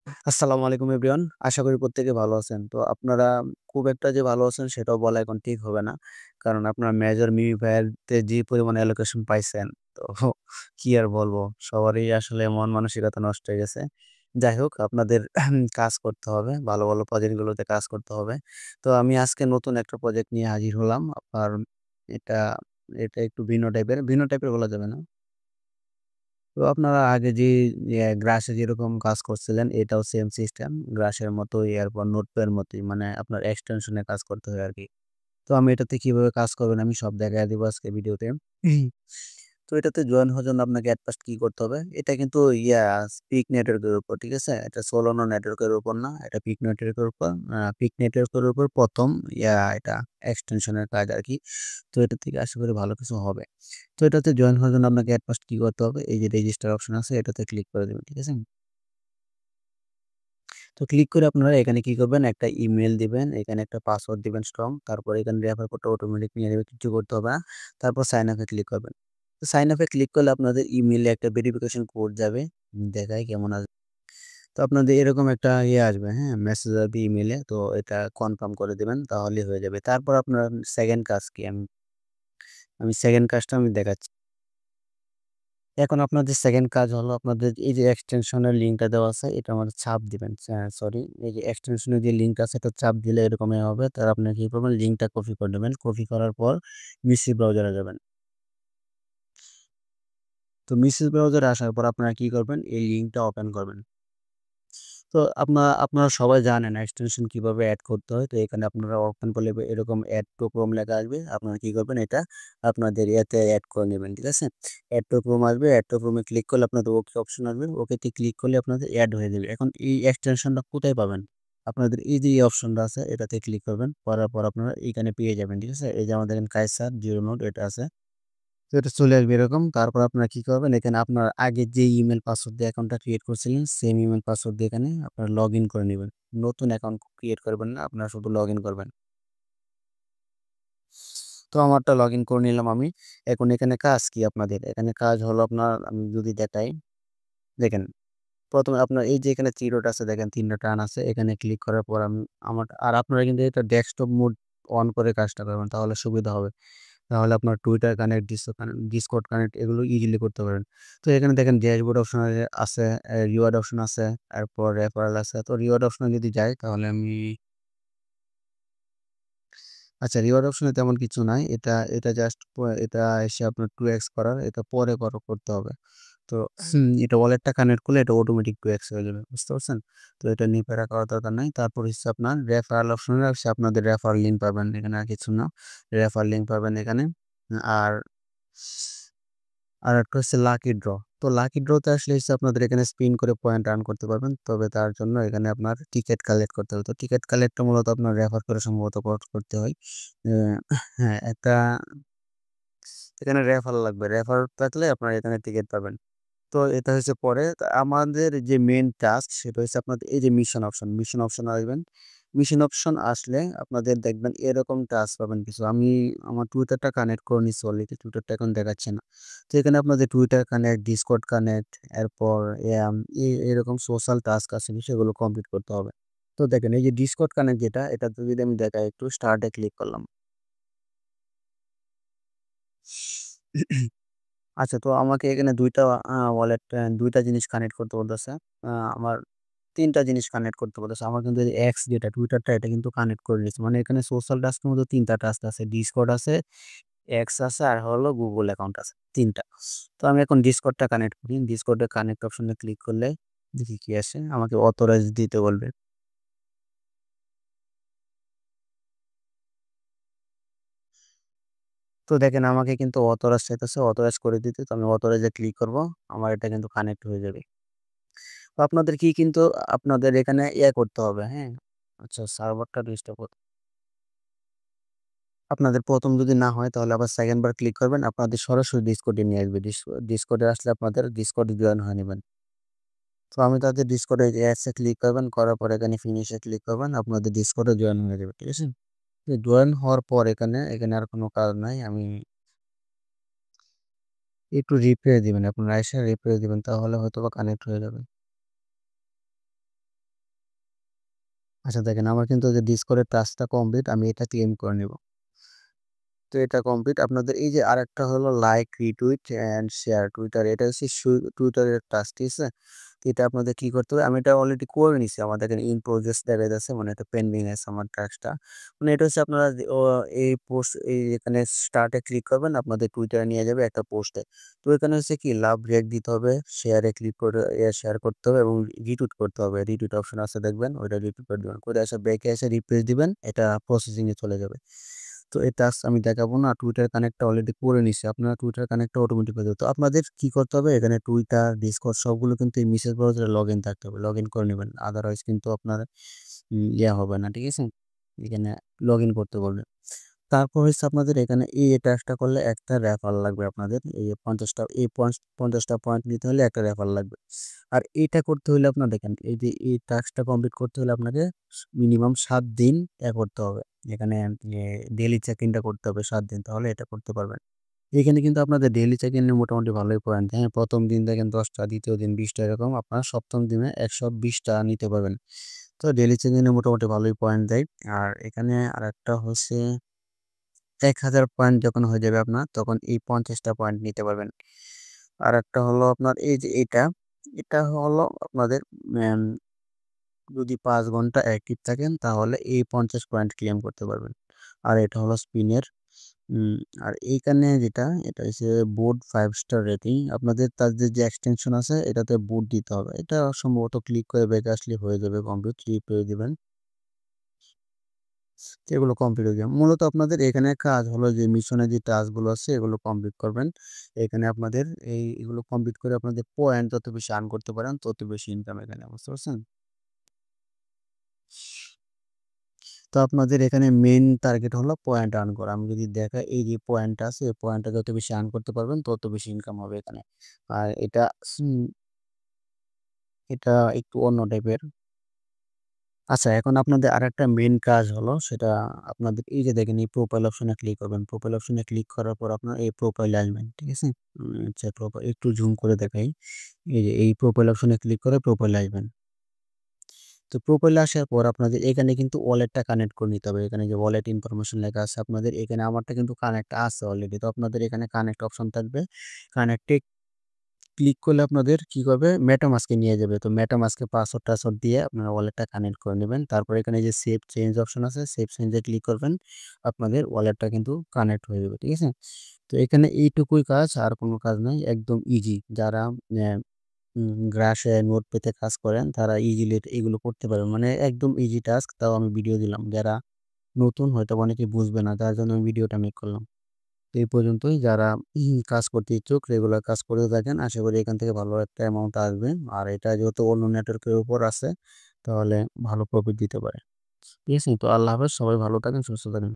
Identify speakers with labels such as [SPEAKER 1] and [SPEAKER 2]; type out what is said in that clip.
[SPEAKER 1] আসসালামু আলাইকুম এভরিওয়ান। আশা করি প্রত্যেকে ভালো আছেন। তো আপনারা খুব একটা যে ভালো আছেন সেটাও বলা এখন ঠিক হবে না। কারণ আপনার মেজর মিমি ভাইয়াতে যে পরিমাণে অ্যালোকেশন পাইছেন, তো কি আর বলবো? সবারই আসলে মন মানসিকতা নষ্ট হয়ে গেছে। যাই হোক আপনাদের কাজ করতে হবে। ভালো, ভালো প্রজেক্ট গুলোতে কাজ করতে হবে। তো আমি আজকে নতুন একটা প্রজেক্ট নিয়ে হাজির হলাম। আপনার এটা এটা একটু ভিন্ন টাইপের বলা যাবে না। তো আপনারা আগে যে গ্রাসে যেরকম কাজ করছিলেন এটাও সেম সিস্টেম। গ্রাসের মতোই এরপর নোটপ্যাড এর মতোই মানে আপনার এক্সটেনশন এ কাজ করতে হয় আরকি। তো আমি এটাতে কিভাবে কাজ করবেন আমি সব দেখাইয়া দিব আজকে ভিডিওতে। তো এটাতে জয়েন হওয়ার জন্য আপনাকে এট ফার্স্ট কি করতে হবে? এটা কিন্তু পিক নেটওয়ার্কের উপর, ঠিক আছে? এটা সোলোনো নেটওয়ার্কের উপর না। এটা পিক নেটওয়ার্কের উপর। পিক নেটওয়ার্কের উপর ১ম এটা এক্সটেনশন এর কাজ আরকি। তো এটা থেকে আশা করি ভালো কিছু হবে। তো এটাতে জয়েন হওয়ার জন্য আপনাকে এট ফার্স্ট কি করতে হবে? এই যে রেজিস্টার অপশন আছে এটাতে ক্লিক করে দিবেন, ঠিক আছে? তো ক্লিক করে আপনারা এখানে কি করবেন? একটা ইমেইল দিবেন, এখানে একটা পাসওয়ার্ড দিবেন স্ট্রং। তারপরে এখানে রেফার কোডটা অটোমেটিক নিয়ে নেবে, কিছু করতে হবে না। তারপর সাইন আপ এ ক্লিক করবেন। তো সাইন আপ এ ক্লিক করলে আপনাদের ইমেইলে একটা ভেরিফিকেশন কোড যাবে। দেখাই কেমন আসবে। তো আপনাদের এরকম একটা আসবে, হ্যাঁ? মেসেজ আসবে ইমেইলে। তো এটা কনফার্ম করে দিবেন তাহলেই হয়ে যাবে। তারপর আপনার 2nd কাজ কি? আমি 2nd কাজটা আমি দেখাচ্ছি। এখন আপনাদের 2nd কাজ হলো আপনাদের এই যে এক্সটেনশনের লিঙ্কটা দেওয়া আছে এটার মধ্যে চাপ দিবেন। সরি, এই যে এক্সটেনশনের যে লিঙ্ক আছে এটা চাপ দিলে এরকমই হবে। তার আপনি কি করবেন লিঙ্কটা কপি করে নেবেন। কপি করার পর মিসি ব্রাউজারে যাবেন। তো মিসি ব্রাউজারে আসার পর আপনারা কি করবেন এই লিঙ্কটা ওপেন করবেন। তো আপনারা সবাই জানেন এক্সটেনশন কিভাবে এড করতে হয়। তো এখানে আপনারা ওপেন করলে এরকম এড টু ক্রোম লেখা আসবে। আপনারা কি করবেন এটা আপনাদের ইয়েতে এড করে নেবেন। ঠিক আছে? এড টু ক্রোম আসবে। এড টু ক্রোম এ ক্লিক করলে আপনাদের ওকে অপশন আসবে। ওকে তে ক্লিক করলে আপনাদের এড হয়ে যাবে। এখন এই এক্সটেনশনটা কোথায় পাবেন? আপনাদের এই যে এই অপশনটা আছে এটাতে ক্লিক করবেন। করার পর আপনারা এইখানে পেয়ে যাবেন। ঠিক আছে? এই যে আমাদের এখানে কাইসার জিরো নোড এটা আছে। তো এটা চলে আসবে এরকম। তারপর আপনারা কি করবেন? এখানে আপনার আগে যে ইমেইল পাসওয়ার্ড দিয়ে অ্যাকাউন্টটা ক্রিয়েট করছিলেন, সেম ইমেইল পাসওয়ার্ড দিয়ে এখানে আপনারা লগইন করে নিবেন। নতুন অ্যাকাউন্ট ক্রিয়েট করবেন না, আপনারা শুধু লগইন করবেন। তো আমারটা লগইন করে নিলাম আমি। এখন এখানে কাজ কি আপনাদের? এখানে কাজ হলো আপনার আমি যদি দেখাই, দেখেন ১ম এ আপনার এই যে এখানে তীরটা আছে দেখেন ৩ টা টান আছে। এখানে ক্লিক করার পর আর আপনারা কিন্তু এটা ডেস্কটপ মোড অন করে কাজটা করবেন তাহলে সুবিধা হবে। তাহলে আপনার Twitter কানেক্ট, Discord কানেক্ট এগুলো ইজিলি করতে পারেন। তো এখানে দেখেন ড্যাশবোর্ড অপশন আছে, রিওয়ার্ড অপশন আছে, এরপর রেফারেল আছে। তো রিওয়ার্ড অপশনে যদি যাই তাহলে আচ্ছা, রিওয়ার্ড অপশনে তেমন কিছু নাই। এটা জাস্ট এটা এসে আপনার 2x করার এটা পরে করতে হবে। তো এটা ওয়ালেটটা কানেক্ট করলে এটা অটোমেটিক 2x হয়ে যাবে। বুঝতে পারছেন? তো এটা নিয়ে প্যারা করার দরকার নাই। তারপর হচ্ছে আপনার রেফারেল অপশনে হচ্ছে আপনাদের রেফারেল লিঙ্ক পাবেন। এখানে আর কিছু না। রেফারেল লিঙ্ক পাবেন এখানে। আর আরেকটা হচ্ছে লাকি ড্র। তো লাকি ড্রতে আসলে হচ্ছে আপনাদের এখানে স্পিন করে পয়েন্ট আর্ন করতে পারবেন। তবে তার জন্য এখানে আপনার টিকেট কালেক্ট করতে হবে। তো টিকেট কালেক্টটা মূলত আপনার রেফার করে সম্ভবত করতে হয়। অ্যা হ্যাঁ, এখানে রেফার লাগবে। রেফার থাকলে আপনারা এখানে টিকেট পাবেন। তো এটা হচ্ছে পরে। তা আমাদের যে মেইন টাস্ক সেটা হচ্ছে আপনাদের এই যে মিশন অপশন আসবেন। মিশন অপশন আসলে আপনাদের দেখবেন এরকম টাস্ক পাবেন কিছু। আমি আমার Twitter টা কানেক্ট করে নিচ্ছি অলরেডি। Twitter টা এখন দেখাচ্ছে না। তো এখানে আপনাদের Twitter কানেক্ট, Discord কানেক্ট, এরপর এম এরকম সোশ্যাল টাস্ক আছে সেগুলো কমপ্লিট করতে হবে। তো দেখেন এই যে Discord কানেক্ট যেটা এটাতে যদি আমি দেখাই একটু স্টার্ট এ ক্লিক করলাম। আচ্ছা, তো আমাকে এখানে ২ টা ওয়ালেট ২ টা জিনিস কানেক্ট করতে বলতেছে। আমার ৩ টা জিনিস কানেক্ট করতে বলতেছে। আমার কিন্তু এই X যেটা Twitter টা এটা কিন্তু কানেক্ট করে নিয়েছি। মানে এখানে সোশ্যাল টাস্কের মধ্যে ৩ টা টাস্ক আছে। Discord আছে, X আছে আর হলো Google অ্যাকাউন্ট আছে। ৩ টা। তো আমি এখন Discord টা কানেক্ট করি। Discord এ কানেক্ট অপশনে ক্লিক করলে দেখি কি আসে। আমাকে অথরাইজ দিতে বলবে। তো দেখেন আমাকে কিন্তু অথরাইজ চাইতেছে। অথরাইজ করে দিতে। তো আমি অথরাইজ এ ক্লিক করব। আমার এটা কিন্তু কানেক্ট হয়ে যাবে। তো আপনাদের কি কিন্তু আপনাদের এখানে করতে হবে, হ্যাঁ? আচ্ছা, সার্ভারটা রেস্টার্ট আপনাদের ১ম যদি না হয় তাহলে আবার 2nd বার ক্লিক করবেন। আপনাদের সরাসরি Discord এ নিয়ে আসবে। Discord এ আসলে আপনাদের Discord এ জয়েন হয়ে নিবেন। তো আমি তাদের Discord এ এডস এ ক্লিক করবেন, করার পর এখানে ফিনিশ এ ক্লিক করবেন। আপনাদের Discord এ জয়েন হয়ে যাবে। ঠিক আছে? তো জয়েন হওয়ার পর এখানে আর কোনো কাজ নাই। আমি একটু রিপ্লাই দিবেন। আপনারা আইসা রিপ্লাই দিবেন তাহলে হয়তোবা কানেক্ট হয়ে যাবে। আচ্ছা দেখেন আমার কিন্তু যে Discord এর টাস্কটা কমপ্লিট আমি এটা ক্লেম করে নিব। তো এটা কমপ্লিট। আপনাদের এই যে আরেকটা হলো like, retweet and share Twitter. এটা হচ্ছে টুইটারের টাস্ক, ঠিক আছে? তো এটা আপনাদের কি করতে হবে? আমি এটা অলরেডি করে নিছি। আমাদের এখানে ইন প্রোগ্রেস দেখাইতেছে, মানে এটা পেন্ডিং আছে আমার টাস্কটা। মানে এটা হচ্ছে আপনারা এই পোস্ট এই এখানে স্টার্টে ক্লিক করবেন, আপনাদের টুইটারে নিয়ে যাবে একটা পোস্টে। তো এখানে হচ্ছে কি লাভ রিঅ্যাক্ট দিতে হবে, শেয়ারে ক্লিক করে শেয়ার করতে হবে এবং রিটুইট করতে হবে। রিটুইট অপশন আছে দেখবেন, ওইটা রিটুইট করে দিবেন। করে এসে ব্যাকে এসে রিফ্রেশ দিবেন, এটা প্রসেসিং এ চলে যাবে। তো এই টাস্ক আমি দেখাবো না। টুইটার কানেক্টটা অলরেডি করে নিছি। আপনারা টুইটার কানেক্টটা অটোমেটিক হয়ে যাবে। তো আপনাদের কি করতে হবে? এখানে টুইটার, ডিসকর্ড সবগুলো কিন্তু এই মেসেজ ব্রাউজারে লগইন থাকতে হবে। লগইন করে নিবেন। আদারওয়াইজ কিন্তু আপনার ইয়া হবে না। ঠিক আছে? এখানে লগইন করতে বলবে। তারপর হচ্ছে আপনাদের এখানে এই টাস্কটা করলে একটা রেফার লাগবে আপনাদের। এই ৫০ টা এই ৫০ টা পয়েন্ট নিতে হলে একটা রেফার লাগবে। আর এইটা করতে হলে আপনার দেখেন এই যে এই টাস্কটা কমপ্লিট করতে হলে আপনাকে মিনিমাম ৭ দিন করতে হবে। এখানে ডেইলি চেক ইনটা করতে হবে ৭ দিন, তাহলে এটা করতে পারবেন। এখানে কিন্তু আপনাদের ডেইলি চেক ইনে মোটামুটি ভালোই পয়েন্ট। হ্যাঁ, ১ম দিন দেখেন ১০ টা, ২য় দিন ২০ টা, এরকম আপনার ৭ম দিনে ১২০ টা নিতে পারবেন। তো ডেইলি চেক ইনে মোটামুটি ভালোই পয়েন্ট দেয়। আর এখানে আরেকটা হচ্ছে ১,০০০ পয়েন্ট যখন হয়ে যাবে আপনার, তখন এই ৫০ টা পয়েন্ট নিতে পারবেন। আরেকটা হলো আপনার এই যে এটা হলো আপনাদের ম্যাম যদি ৫ ঘন্টা অ্যাক্টিভ থাকেন তাহলে এই ৫০ পয়েন্ট ক্লেম করতে পারবেন। আর এটা হলো স্পিনের। উম আর এইখানে যেটা এটা হচ্ছে বুট ৫ স্টার রেটিং। আপনাদের তাদের যে এক্সটেনশন আছে এটাতে বুট দিতে হবে। এটা সম্ভবত ক্লিক করে ব্যাকে আসলে হয়ে যাবে কমপ্লিট। রিপ্লে দিবেন। এগুলো কমপ্লিট হয়ে যাবে। মূলত আপনাদের এখানে কাজ হলো যে মিশনের যে টাস্কগুলো আছে এগুলো কমপ্লিট করবেন। এখানে আপনাদের এগুলো কমপ্লিট করে আপনাদের পয়েন্ট যত বেশি আর্ন করতে পারেন তত বেশি ইনকাম এখানে, বুঝতে পারছেন? তো আপনাদের এখানে মেইন টার্গেট হলো পয়েন্ট আর্ন করা। আমি যদি দেখাই এই যে পয়েন্টটা আছে, এই পয়েন্টটা যত বেশি আর্ন করতে পারবেন তত বেশি ইনকাম হবে এখানে। আর এটা একটু অন্য টাইপের। আচ্ছা, এখন আপনাদের আরেকটা মেইন কাজ হলো সেটা আপনাদের এই যে দেখেন এই প্রোফাইল অপশনে ক্লিক করবেন। প্রোফাইল অপশনে ক্লিক করার পর আপনার এই প্রোফাইলে আসবেন। ঠিক আছে? আচ্ছা, একটু জুম করে দেখাই। এই যে এই প্রোফাইল অপশনে ক্লিক করে প্রোফাইলে আসবেন। তো প্রোফাইলে আসার পর আপনাদের এখানে কিন্তু ওয়ালেটটা কানেক্ট করে নিতে হবে। এখানে যে ওয়ালেট ইনফরমেশন লেখা আছে আপনাদের এখানে আমারটা কিন্তু কানেক্ট আছে অলরেডি। তো আপনাদের এখানে কানেক্ট অপশন থাকবে। কানেক্টে ক্লিক করলে আপনাদের কি করবে? মেটামাস্কে নিয়ে যাবে। তো মেটামাস্কে পাসওয়ার্ড-টাসওয়ার্ড দিয়ে আপনারা ওয়ালেটটা কানেক্ট করে নিবেন। তারপর এখানে যে সেভ চেঞ্জ অপশন আছে, সেভ চেঞ্জ এ ক্লিক করবেন। আপনাদের ওয়ালেটটা কিন্তু কানেক্ট হয়ে যাবে। ঠিক আছে? তো এখানে এইটুকুই কাজ, আর কোনো কাজ নাই। একদম ইজি। যারা অ্যা গ্রাসে নোটপ্যাডে কাজ করেন তারা ইজিলি এগুলো করতে পারবেন। মানে একদম ইজি টাস্ক। তাও আমি ভিডিও দিলাম। যারা নতুন হয়তোবা অনেকে বুঝবে না। তার জন্য আমি ভিডিওটা মেক করলাম। তো এই পর্যন্তই। যারা কাজ করতে ইচ্ছুক রেগুলার কাজ করে থাকেন, আশা করি এখান থেকে ভালো একটা অ্যামাউন্ট আসবে। আর এটা যেহেতু অন্য নেটওয়ার্কের উপর আছে তাহলে ভালো প্রফিট দিতে পারে। ঠিক আছে? তো আল্লাহ হাফেজ। সবাই ভালো থাকেন, সুস্থ থাকেন।